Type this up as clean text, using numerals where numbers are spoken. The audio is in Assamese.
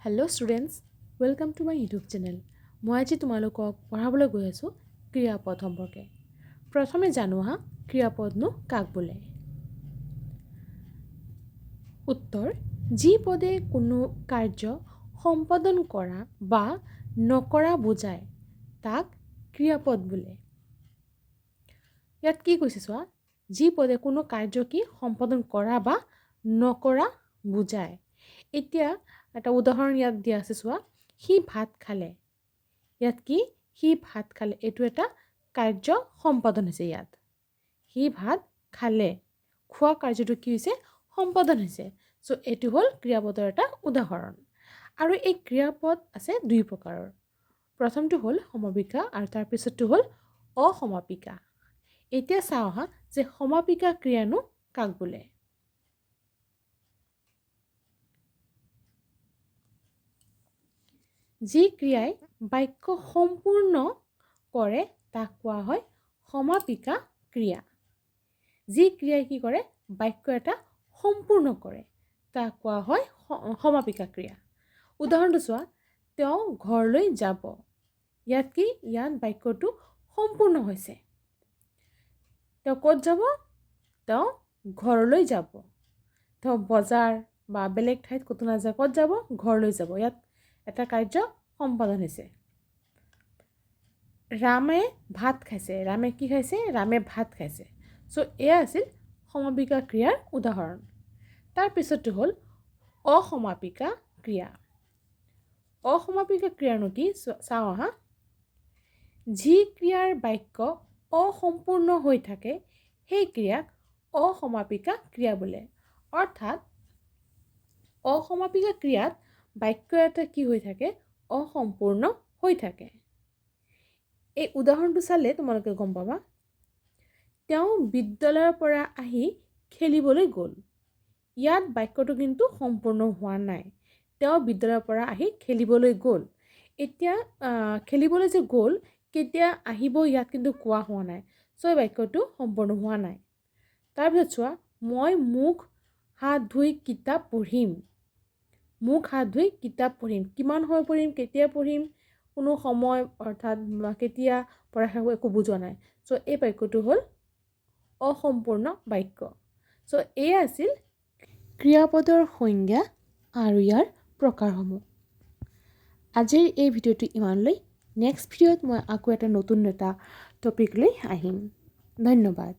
Hello' students, welcome to my YouTube channel. মই আজি তোমালোকক পঢ়াবলৈ গৈ আছোঁ ক্ৰিয়াপদ সম্পৰ্কে। প্ৰথমে জানো আহা ক্ৰিয়াপদনো কাক বোলে। উত্তৰ: যি পদে কোনো কাৰ্য সম্পাদন কৰা বা নকৰা বুজায় তাক ক্ৰিয়াপদ বোলে। ইয়াত কি কৈছে চোৱা, যি পদে কোনো কাৰ্য কি সম্পাদন কৰা বা নকৰা বুজায়। এতিয়া এটা উদাহৰণ ইয়াত দিয়া আছে চোৱা, সি ভাত খালে। ইয়াত কি সি ভাত খালে, এইটো এটা কাৰ্য সম্পাদন হৈছে। ইয়াত সি ভাত খালে, খোৱা কাৰ্যটো কি হৈছে সম্পাদন হৈছে। চ' এইটো হ'ল ক্ৰিয়াপদৰ এটা উদাহৰণ। আৰু এই ক্ৰিয়াপদ আছে দুই প্ৰকাৰৰ। প্ৰথমটো হ'ল সমাপিকা আৰু তাৰপিছতটো হ'ল অসমাপিকা। এতিয়া চাওঁ আহা যে সমাপিকা ক্ৰিয়ানো কাক বোলে। যি ক্ৰিয়াই বাক্য সম্পূৰ্ণ কৰে তাক কোৱা হয় সমাপিকা ক্ৰিয়া। যি ক্ৰিয়াই কি কৰে বাক্য এটা সম্পূৰ্ণ কৰে তাক কোৱা হয় সমাপিকা ক্ৰিয়া। উদাহৰণটো চোৱা, তেওঁ ঘৰলৈ যাব। ইয়াত কি ইয়াত বাক্যটো সম্পূৰ্ণ হৈছে। তেওঁ ক'ত যাব? তেওঁ ঘৰলৈ যাব। তেওঁ বজাৰ বা বেলেগ ঠাইত ক'তো নাযায়, ক'ত যাব? ঘৰলৈ যাব। ইয়াত এটা কাৰ্য সম্পাদন হৈছে। ৰামে ভাত খাইছে। ৰামে কি খাইছে? ৰামে ভাত খাইছে। চ' এয়া আছিল সমাপিকা ক্ৰিয়াৰ উদাহৰণ। তাৰপিছতটো হ'ল অসমাপিকা ক্ৰিয়া। অসমাপিকা ক্ৰিয়ানো কি চাওঁ আহা। যি ক্ৰিয়াৰ বাক্য অসম্পূৰ্ণ হৈ থাকে সেই ক্ৰিয়াক অসমাপিকা ক্ৰিয়া বোলে। অৰ্থাৎ অসমাপিকা ক্ৰিয়াত বাক্য এটা কি হৈ থাকে? অসম্পূৰ্ণ হৈ থাকে। এই উদাহৰণটো চালে তোমালোকে গম পাবা। তেওঁ বিদ্যালয়ৰ পৰা আহি খেলিবলৈ গ'ল। ইয়াত বাক্যটো কিন্তু সম্পূৰ্ণ হোৱা নাই। তেওঁ বিদ্যালয়ৰ পৰা আহি খেলিবলৈ গ'ল। এতিয়া খেলিবলৈ যে গ'ল, কেতিয়া আহিব ইয়াত কিন্তু কোৱা হোৱা নাই। চ' বাক্যটো সম্পূৰ্ণ হোৱা নাই। তাৰপিছত চোৱা, মই মুখ হাত ধুই কিতাপ পঢ়িম। মুখ হাত ধুই কিতাপ পঢ়িম। কিমান সময় পঢ়িম, কেতিয়া পঢ়িম, কোনো সময় অৰ্থাৎ কেতিয়া পঢ়া শেষ একো বুজোৱা নাই। চ' এই বাক্যটো হ'ল অসম্পূৰ্ণ বাক্য। চ' এয়া আছিল ক্ৰিয়াপদৰ সংজ্ঞা আৰু ইয়াৰ প্ৰকাৰসমূহ। আজিৰ এই ভিডিঅ'টো ইমানলৈ। নেক্সট ভিডিঅ'ত মই আকৌ এটা নতুন টপিক লৈ আহিম। ধন্যবাদ।